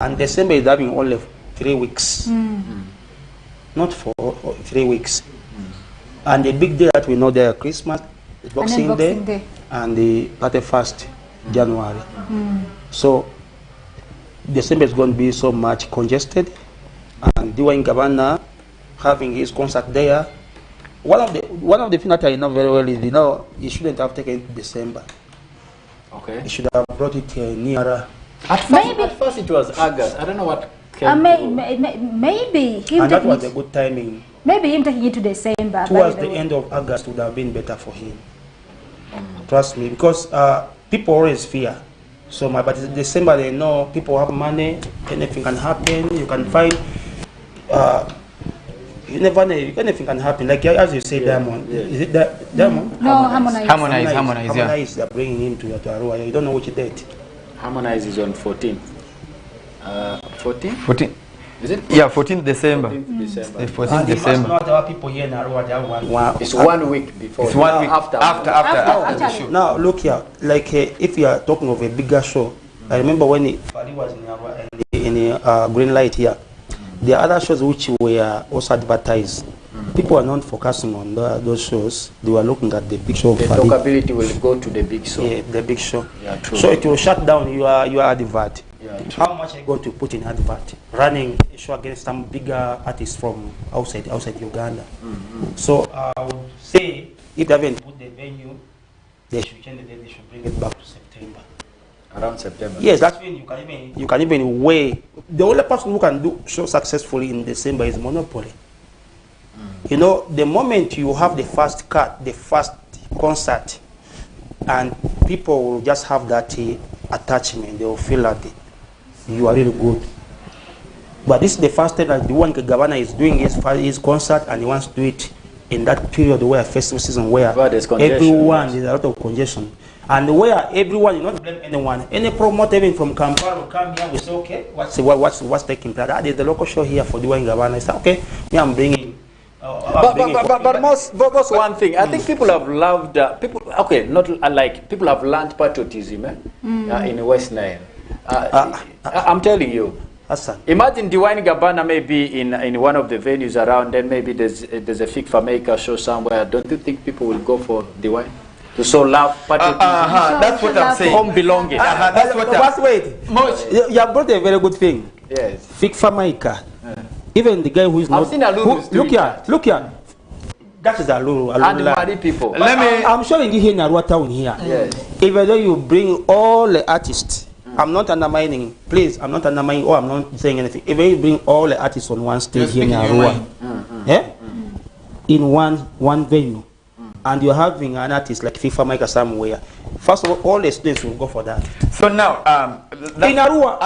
And December is having only 3 weeks. Not 3 weeks. And the big day that we know there, Christmas, Boxing Day, and the 31st January. So December is going to be so much congested. And doing GABANA, having his concert there. One of the things that I know very well is, he shouldn't have taken it December. Okay. He should have brought it nearer. At first it was August. I don't know what came maybe him and that was a good timing. Maybe him taking it to December. Towards the end of August would have been better for him. Trust me, because people always fear. So but in December they know people have money, anything can happen. You can find. You never know, anything can happen. Like as you say, Diamond. Is it Diamond? No, Harmonize. They're bringing him to Arua. You don't know which date. Harmonize is on 14th. 14? Is it? Yeah, 14th December. 14th December. 14th December. Not our people here in Arua. They have It's 1 week before. It's 1 week after the show. Now look here. Like if you are talking of a bigger show, I remember when Fali was in Arua in Green Light here. There are other shows which were also advertised. People are not focusing on those shows. They were looking at the big show. The talkability will go to the big show. Yeah, the big show. Yeah, true. So it will shut down your advert. Yeah, how much are you going to put in advert? Running a show against some bigger artists from outside Uganda. So I would say if they haven't put the venue, they should change the date. They should bring it back to September. Around September. Yes, that's when you can even weigh. The only person who can do show successfully in December is Monopoly. The moment you have the first cut, the first concert, and people will just have that attachment, they will feel that you are really good. But this is the first time that the one GABANA is doing his concert, and he wants to do it in that period where festival season where everyone is a lot of congestion. And where everyone, you not blame anyone. Any promoter even from Kampala will come here, we say, okay, what's taking place? There's the local show here for doing GABANA. I say, okay, me I'm bringing. But most one thing, I think people have loved people have learned patriotism in West Nile. I'm telling you. Hassan. Imagine Diwani GABANA maybe in one of the venues around, then maybe there's a FIFA Maker show somewhere. Don't you think people will go for Diwani? To so love patriotism. That's what I'm saying. Home belonging. That's what I'm saying. Wait. You have brought a very good thing. Yes. FIFA Maker. Even the guy who is not. I've seen Aluru. Look here. That is Aluru. And Mali people. I'm showing you here in Arua town here. Yes. Even though you bring all the artists, I'm not undermining. Please, I'm not undermining. I'm not saying anything. Even you bring all the artists on one stage here in Arua, in one venue. And you're having an artist like FIFA Maker somewhere. First of all the students will go for that. So now, in Arua.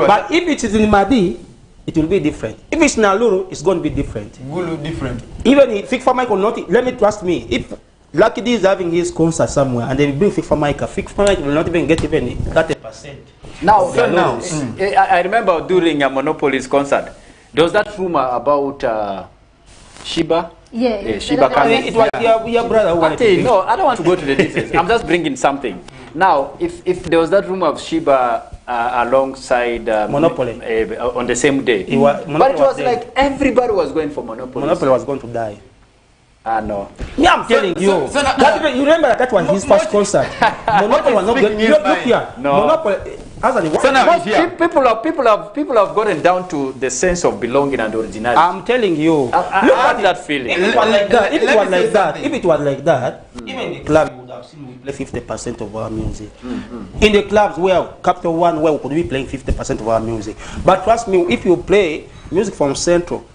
But if it is in Madi, it will be different. If it's in Aluru, it's going to be different. It will look different. Even if FIFA Maker will not, let me trust me. If Lucky D is having his concert somewhere and they bring FIFA Maker will not even get even 30%. Now, I remember during a Monopoly's concert, there was that rumor about Shiba. Yeah, Shiba coming. It was your brother who wanted to no, I don't want to go to the details. I'm just bringing something. Now, if there was that rumor of Shiba alongside Monopoly on the same day, but it was like everybody was going for Monopoly. Monopoly was going to die. No. Yeah, I'm telling you. You remember that was his first concert. Monopoly was not good. Look here. No. Monopoly. People have gotten down to the sense of belonging and originality. I'm telling you. I had that feeling. If it was like that, even the club would have seen we play 50% of our music. In the clubs where Capital One, where we could be playing 50% of our music. But trust me, if you play music from Central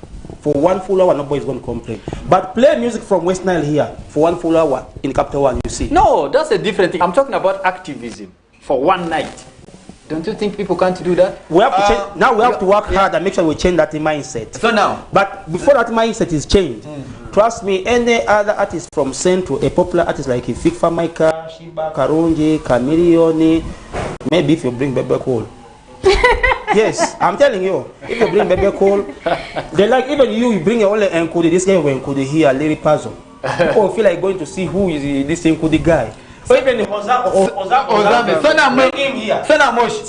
for 1 full hour, nobody is going to complain. But play music from West Nile here for 1 full hour in Capital One, you see. No, that's a different thing. I'm talking about activism for one night. Don't you think people can't do that? We have to change. Now we have to work hard and make sure we change that mindset. So now, but before that mindset is changed, trust me, any other artist from Central, a popular artist like FIFA Maker, Shiba, Karunji, Chameleone, maybe if you bring Bebe Cole. Yes, I'm telling you, if you bring Bebe Cole, they like even you bring all the Nkudi, this guy will Nkudi here, Larry Puzzle. People feel like going to see who is this Nkudi guy. So even Ozambe, bring him here. So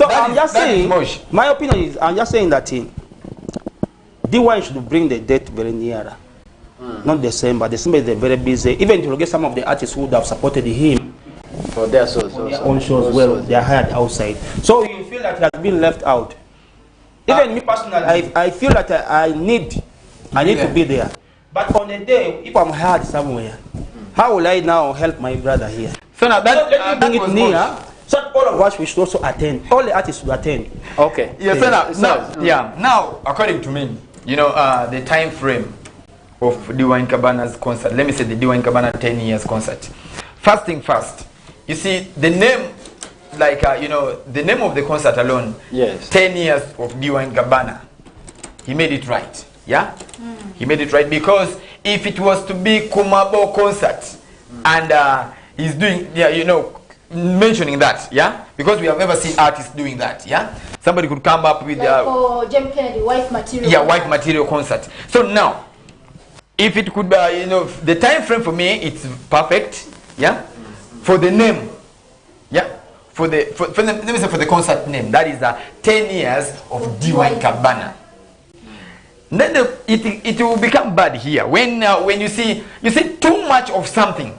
I'm just saying, my opinion is, I'm just saying that D1 should bring the date very nearer. Not December. December is very busy. Even to get some of the artists who would have supported him for their shows, own shows as well, they are hired outside. So you feel that he has been left out. Even me personally, I feel that I need to be there. But on a day, if I'm hired somewhere, how will I now help my brother here? So now let me bring it near. So all of us we should also attend. All the artists should attend. Okay. Yes, now, according to me, you know, the time frame of D1 Gabana's concert. Let me say the D1 Gabana 10 years concert. First thing first, you see the name, like you know, the name of the concert alone. Yes. 10 years of D1 Gabana. He made it right. Yeah. He made it right, because if it was to be Kumabo concert, and he's doing, you know, mentioning that, yeah, because we have never seen artists doing that, yeah. Somebody could come up with like for James Kennedy, Wife Material. Yeah, Wife Material concert. So now, if it could be, you know, the time frame for me, it's perfect, yeah, for the name, yeah, for the let me say for the concert name, that is 10 years of D1 Gabana. Then it will become bad here when you see too much of something.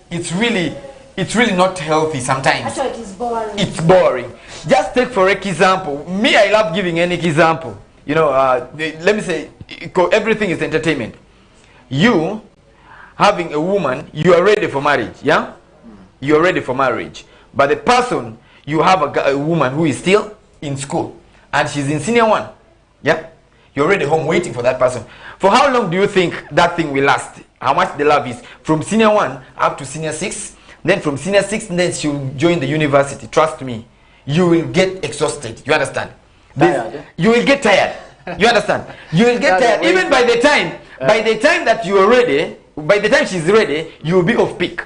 It's really not healthy sometimes. Actually, it is boring. It's boring. Just take for example. Me, I love giving any example. You know, let me say, everything is entertainment. You having a woman, you are ready for marriage, yeah? You are ready for marriage. But the person, you have a woman who is still in school, and she's in senior 1, yeah? You're already home waiting for that person. For how long do you think that thing will last? How much the love is? From senior 1 up to senior 6. Then from senior 6, then she'll join the university. Trust me. You will get exhausted. You understand? You will get tired. You understand? You will get tired. Even by the time that you are ready, by the time she's ready, you will be off peak.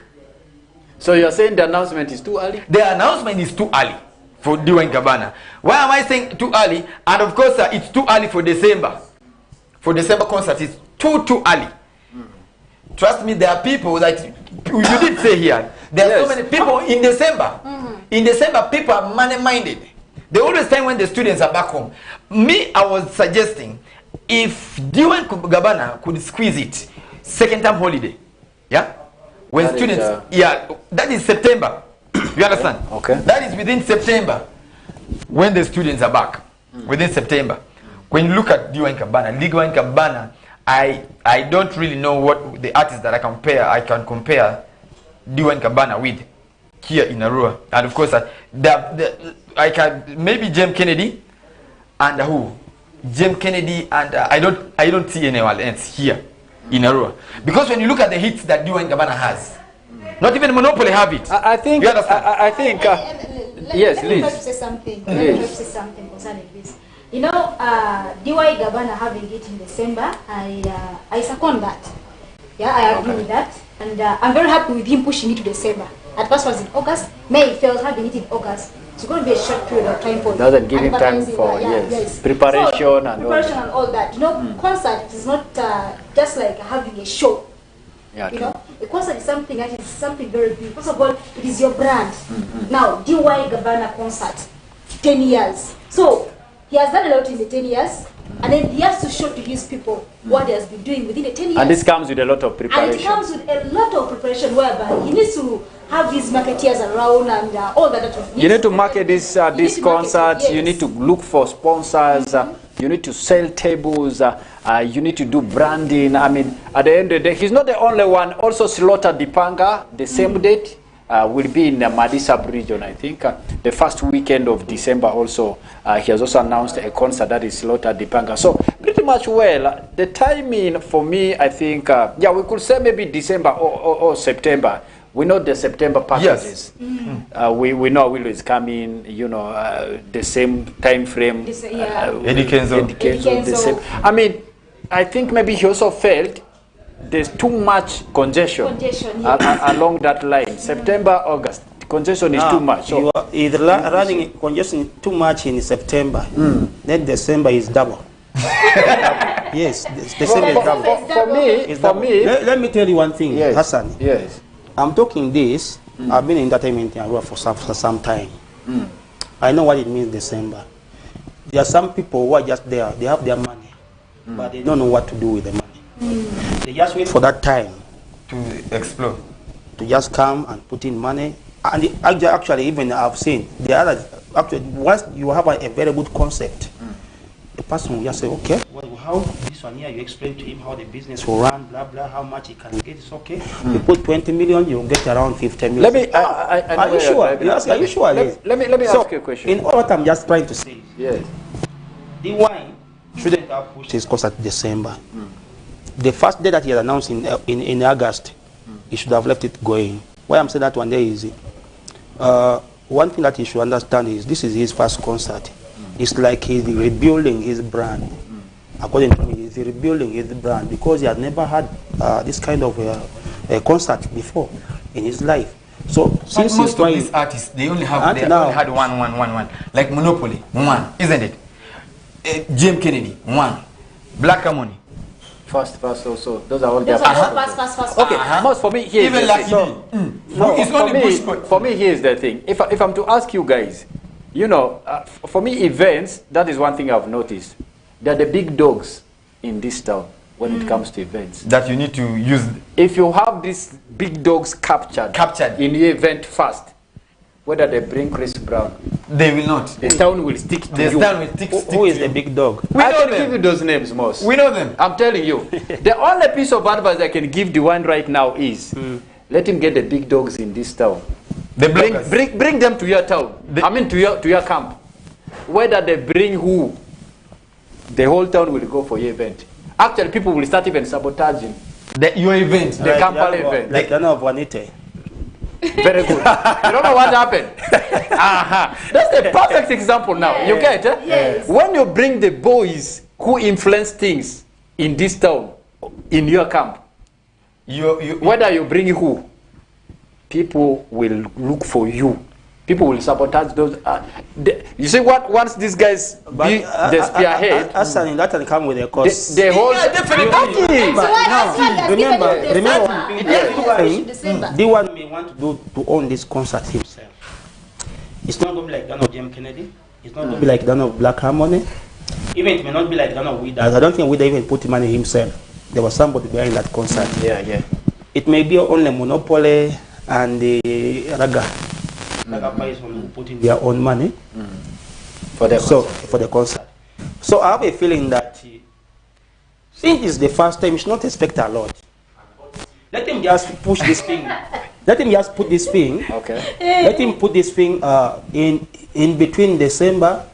So you're saying the announcement is too early? The announcement is too early for D1 Gabana. Why am I saying too early? And of course, it's too early for December. For December concert, it's too early. Trust me, there are people that you did say here. There are so many people in December. In December, people are money-minded. They always time when the students are back home. Me, I was suggesting if D1 Gabana could squeeze it, second term holiday, yeah, when that students, that is September. You understand? Okay. That is within September, when the students are back. Within September, when you look at D1 Gabana, I don't really know what the artists that I can compare D1 Gabana with here in Arua. And of course, I can maybe James Kennedy and who? James Kennedy, and I don't see anyone else here in Arua. Because when you look at the hits that D1 Gabana has, not even Monopoly have it. I think. Yes, let me try to say something. Let me try to say something concerning this. You know, D1 Gabana having it in December, I second that. Yeah, I agree with that. And I'm very happy with him pushing it to December. At first was in August. May felt having it in August. It's going to be a short period of time for doesn't give him time for preparation, so, and all that. You know, concert is not just like having a show. Yeah, you know, a concert is something that is something very big. First of all, it is your brand. Now, D1 Gabana concert, 10 years. So he has done a lot in the 10 years, and then he has to show to his people what he has been doing within the 10 years. And this comes with a lot of preparation. And it comes with a lot of preparation, whereby he needs to have his marketeers around and all that. You need to market this concert. Yes. You need to look for sponsors. You need to sell tables. You need to do branding. I mean, at the end of the day, he's not the only one. Also, Slaughter Dipanga, the same date, will be in the Madi sub-region, I think. The first weekend of December also, he has also announced a concert that is Slaughter Dipanga. So, pretty much well, the timing for me, I think, we could say maybe December or September. We know the September packages. Yes. We know Willow is coming, you know, the same time frame. Eddie Kenzo, the same. I mean, I think maybe he also felt there's too much congestion along that line. September, August, congestion is too much. So you are either running congestion too much in September, then December is double. Yes, December is double. For me, let me tell you one thing, Hassan. Yes. I'm talking this I've been in entertainment in Arua for some time. I know what it means December. There are some people who are just there. They have their money, but they don't know what to do with the money. They just wait for that time To explore. to just come and put in money. And actually, even I've seen the other. Actually, once you have a very good concept, the person will just say, okay, well, how this one here, you explain to him how the business will run, blah blah, how much he can get. It's okay. You put 20 million, you'll get around 50 million. Let me. Are you sure? Yes, are you sure? Let me So, ask you a question. in all what I'm just trying to say, Yes. the wine shouldn't have pushed his course at December. The first day that he had announced in August, he should have left it going. Why I'm saying that one day is, one thing that he should understand is this is his first concert. It's like he's rebuilding his brand. According to me, he's rebuilding his brand because he had never had this kind of a concert before in his life. So since most of trying, these artists, they only have Until they now. only had one. Like Monopoly, one, isn't it? James Kennedy, one. Black Harmony. First, also. Those are all Those their are all fast. Okay, most for me here. Even is Lucky the D. thing. No, It's for only me, Bush. for me, here's the thing. If I'm to ask you guys, you know, for me, events, that is one thing I've noticed. They're the big dogs in this town when it comes to events. That you need to use. If you have these big dogs captured in your event first, whether they bring Chris Brown, They will not. the town will stick to The you. town will stick who is to the you. big dog? We I know can them. give you those names, Moss. We know them. I'm telling you. The only piece of advice I can give the one right now is let him get the big dogs in this town. The bloggers. Bring them to your town. To your camp. Whether they bring who, the whole town will go for your event. Actually, people will start even sabotaging Your event. the Kampala event. Like the of Juanite. Very good. You don't know what happened. That's the perfect example now. You get it? Yes. When you bring the boys who influence things in this town, in your camp, whether you bring who, people will look for you. People will sabotage those. You see what? Once these guys be the spearhead, That can come with a cost. the whole definitely. So why has God has given him remember, December? the one may want to own this concert himself. It's not going to be like that of James Kennedy. It's not going to be like that of Black Harmony. Even it may not be like that of Wida. I don't think Wida even put money himself. There was somebody behind that concert. yeah. It may be only Monopoly and the Raga. Raga Pais who put in their own money For the for the concert. So I have a feeling that since it's the first time, you should not expect a lot. Let him just push this thing. Let him just put this thing. Okay. Let him put this thing in between December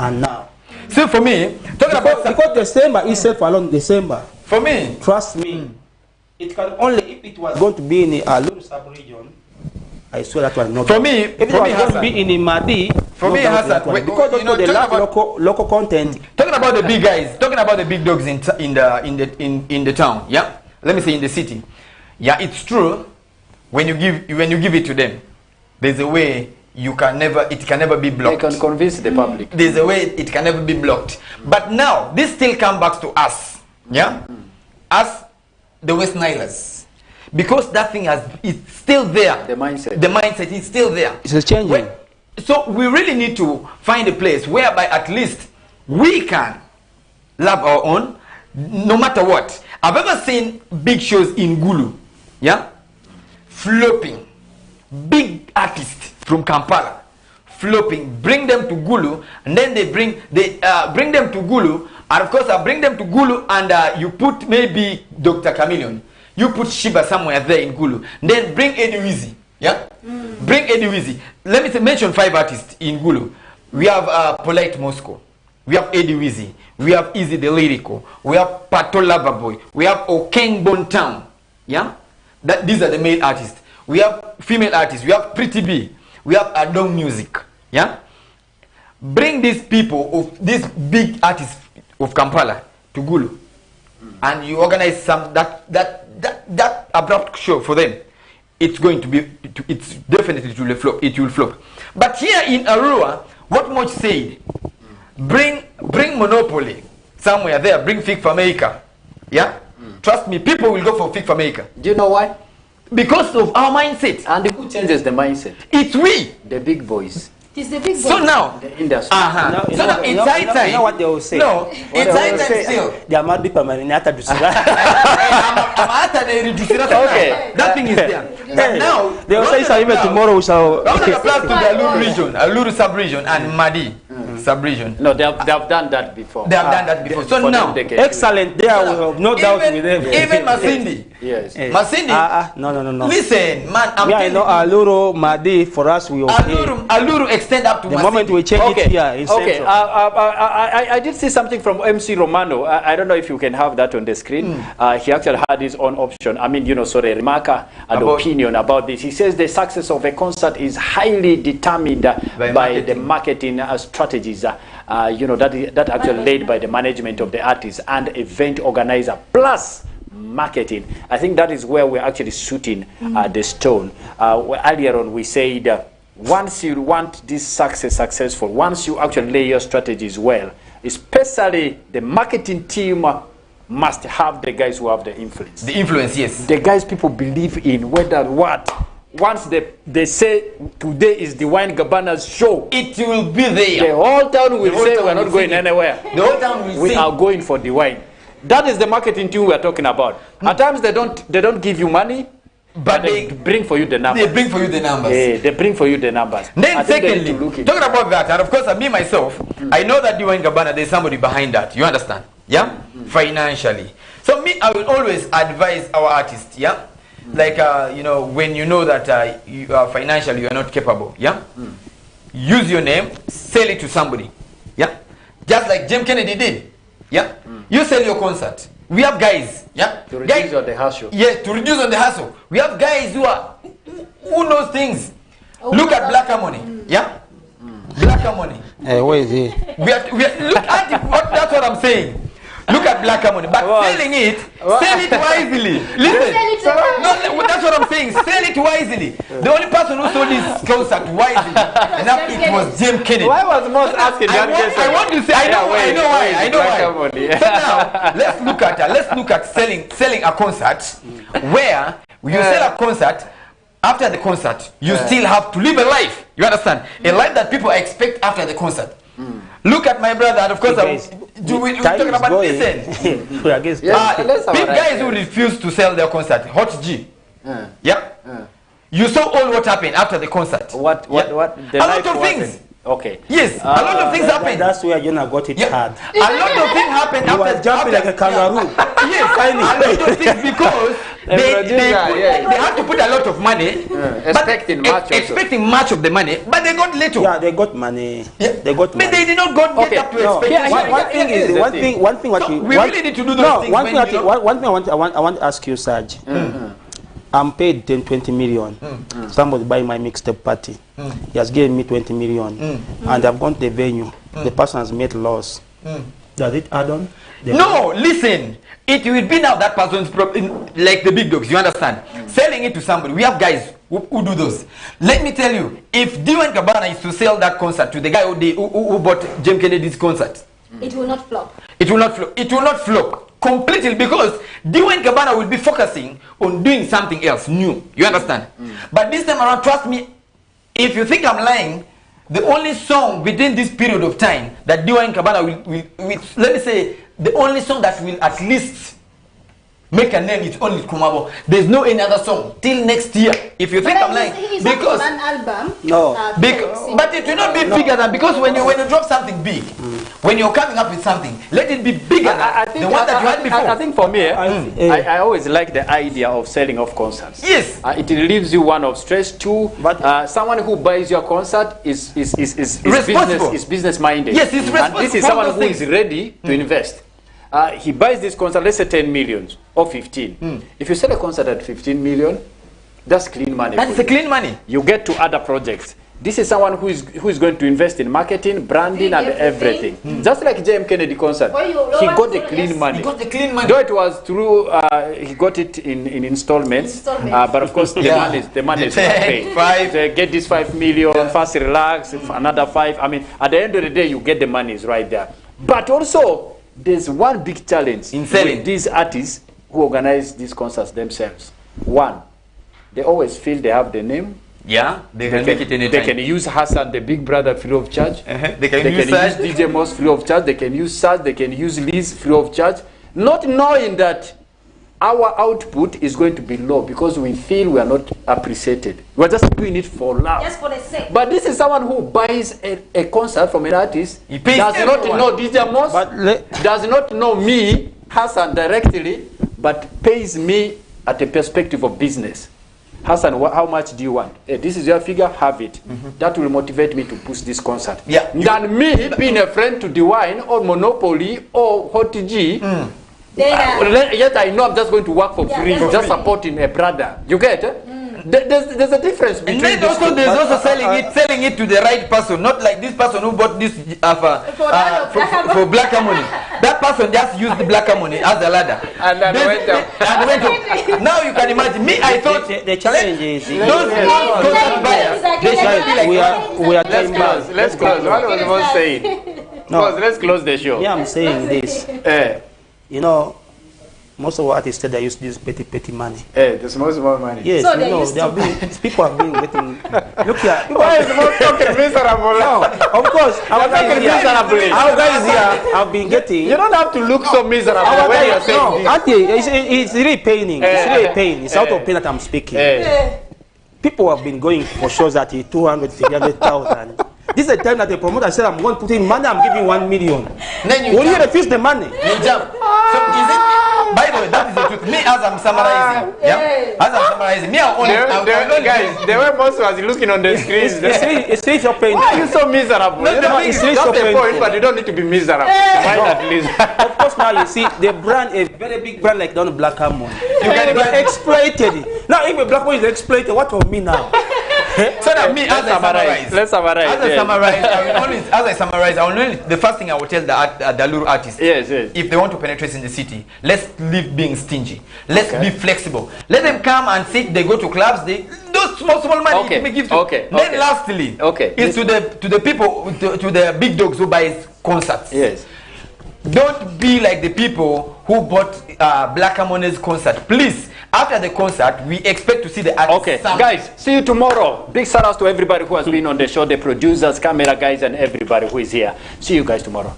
and now. So for me, talking about Because December is set for alone December. for me, Trust me. It can only if it was going to be in a Lulu sub-region. I swear that was not. For me, if it for was me, going to Hassan. be in Imadi, For me, Hassan, because you know, they talking lack about- local content. talking about the big guys, talking about the big dogs in the town. Yeah, let me say in the city. Yeah, it's true. When you give it to them, there's a way it can never be They blocked. can convince the public. There's a way it can never be blocked. But now this still comes back to us. Yeah, us, the West Nilers, because that thing it's still there. The mindset. The mindset is still there. It's changing. So we really need to find a place whereby at least we can love our own, no matter what. I've ever seen big shows in Gulu, yeah, flopping, big artists from Kampala, flopping, bring them to Gulu, and then they bring them to Gulu, and of course I bring them to Gulu, and you put maybe Dr. Chameleon, you put Shiba somewhere there in Gulu, then bring Eddie Wizzy, yeah, bring Eddie Wizzy. Let me mention 5 artists in Gulu. We have Polite Moscow, we have Eddie Wizzy, we have Easy the Lyrical, we have Pato Loverboy, we have Okeng Bontown, yeah. These are the male artists. We have female artists. We have Pretty B. We have Adong Music. Yeah. Bring these people of these big artists of Kampala to Gulu, and you organize that abrupt show for them. It's going to be. It's definitely it will flop. It will flop. But here in Arua, what much said? Bring Monopoly somewhere there. Bring Fig for America. Yeah. Trust me, people will go for Fig for America. Do you know why? Because of our mindset. And the good changes the mindset? It's we. The big boys. It is the big So boy. now, The industry. so now it's high time. You know what they will say? No, it's high time still. They are mad people, man. Hata dusira. Okay, that thing is there. But now, They will say something tomorrow. We shall. round of applause to the Aluru region, Aluru sub-region, and Madi sub-region. No, they have done that before. They have done that before. So For them, now, they can do it. Excellent. There, we have no doubt with them. even Masindi. Yes. Masindi. No. Listen, man, I'm Yeah, I telling know you. Aluru, Madi, for us, we okay. Aluru extend up to The Masindi. moment we change Okay. it here, in Okay. Central. I did see something from MC Romano. I don't know if you can have that on the screen. He actually had his own option. I mean, remark and About- opinion about this. He says the success of a concert is highly determined by the marketing strategies. That actually led by the management of the artist and event organizer plus marketing. I think that is where we're actually shooting the stone. Earlier on, we said once you want this successful, once you actually lay your strategies well, especially the marketing team must have the guys who have the influence. The influence, yes. The guys people believe in, whether what. Once they say today is the Wine Gabana's show, It will be there. the whole town will The whole say town we're will not going sing it. anywhere. The whole town will We sing. are going for the wine. That is the marketing team we are talking about. At times they don't give you money, but they bring for you the numbers. They bring for you the numbers. They bring for you the numbers. Then I think they need to secondly, look into talking about that, and of course, me myself, I know that Diwani Gabana, there's somebody behind that. You understand? Yeah? Financially. So me, I will always advise our artists, yeah? Like, when you know that you are financially, you are not capable, yeah? Use your name, sell it to somebody, yeah? Just like Jim Kennedy did, yeah? You sell your concert. We have guys, yeah? To reduce on the hassle. Yes, to reduce on the hassle. We have guys who knows things. Look at Black Money, yeah? Black Money. Where is he? Look at it. That's what I'm saying. Look at Black Money, but selling it, sell it wisely. Listen, no, that's what I'm saying. Sell it wisely. The only person who sold this concert wisely, enough, it was Jim Kennedy. Why was Moss asking that question? I want to say, I know why. why. So now, let's look at selling a concert where you sell a concert. After the concert, you still have to live a life. You understand? A life that people expect after the concert. Look at my brother, and of course, we're talking about listen. We are against Big guys who refuse to sell their concert. Hot G. Yeah. You saw all what happened after the concert. What? A lot of things. Okay. Yes, a lot of things happened. That's where Jonah got it hard. A lot of things happened He was after jumping like a kangaroo. Yes, a lot of things because they had to put a lot of money, expecting much of the money, but they got little. Yeah, they got money. Yeah. They got money. But they did not get up to expectation. One thing what we really need to do those things. One thing I want to ask you, Serge. I'm paid 20 million. Somebody buy my mixtape party. He has given me 20 million. And I've gone to the venue. The person has made loss. Does it add on? No, listen. It will be now that person's like the big dogs. You understand? Selling it to somebody. We have guys who do those. Let me tell you, if Diwani Gabana is to sell that concert to the guy who bought Jim Kennedy's concert, It will not flop. It will not flop. It will not flop completely because Diwani Gabana will be focusing on doing something else new. You understand? But this time around, trust me, if you think I'm lying, the only song within this period of time that Diwani Gabana will let me say, the only song that will at least make a name is only Kumabo. There's no any other song till next year. If you think I'm lying, because an album. No. But it will not be bigger than because when you drop something big, when you're coming up with something, let it be bigger than the one that you had before. I think for me, I always like the idea of selling off concerts. Yes. It relieves you one of stress. Two, someone who buys your concert is business minded. Yes, he's responsible. And this is someone who is ready to invest. He buys this concert, let's say 10 million or 15. If you sell a concert at 15 million, that's clean money. That's the clean money. You get to other projects. This is someone who is going to invest in marketing, branding, and everything. Just like J.M. Kennedy concert, he got the clean money. He got the clean money. Though it was through, he got it in installments. But of course, the money is paid. They get this 5 million, first relax, another 5. I mean, at the end of the day, you get the money is right there. But also, there's one big challenge in selling with these artists who organize these concerts themselves. One, they always feel they have the name, Yeah, they can make it anytime. They can use Hassan, the big brother, free of charge. They can use DJ Moss free of charge. They can use Saz. They can use Liz free of charge. Not knowing that our output is going to be low because we feel we are not appreciated. We're just doing it for love. Just for the sake. But this is someone who buys a concert from an artist. He pays does not know DJ Moss, does not know me, Hassan, directly, but pays me at a perspective of business. Hassan, how much do you want? This is your figure, have it. That will motivate me to push this concert. Yeah. Than me being a friend to Dewine or Monopoly or Hot G. Yet I know I'm just going to work for free, just supporting a brother. You get it? There's a difference between. And then also there's also selling it to the right person, not like this person who bought this for black money. That person just used the black money as a ladder. And then went up. Now you can imagine me. I thought the challenge is those concert buyers. They should be like we are time bound. Let's close. What was Moss saying? No, let's close the show. Yeah, I'm saying this. You know, most of what artists said they use this petty money. The small money. Yes, So you know, people have been getting. Look here, people Why is Moss talking miserable? no, of course, our guys here have been getting. You don't have to look so miserable when you're saying No, Auntie, it's really paining. It's really a pain. It's out of pain that I'm speaking. People have been going for shows at 200, 300,000. This is the time that the promoter said, I'm going to put in money, I'm giving 1 million. Then Will you refuse the money? You jump. So is it? By the way, that is the truth. Me, as I'm summarizing, as I'm summarizing, me, I'm only guys, the way Moss was looking on the screen. It's really so painful. Why are you so miserable? No, It's really just so a point, painful. but you don't need to be miserable. At least. Of course, now you see the brand, a very big brand like Don Black Harmon. You can be exploited. Now, if a black man is exploited, what of me now? So that me, as I summarize, Let's summarize. as I summarize, I will only, the first thing I will tell the Luru artists, Yes. if they want to penetrate in the city, let's leave being stingy. Let's be flexible. Let them come and sit. They go to clubs. Those small money they may give to. Then lastly, is to the people, to the big dogs who buy concerts. Yes. Don't be like the people who bought Black Harmony's concert. Please, after the concert, we expect to see the artist. Okay, guys, see you tomorrow. Big shout out to everybody who has been on the show, the producers, camera guys, and everybody who is here. See you guys tomorrow.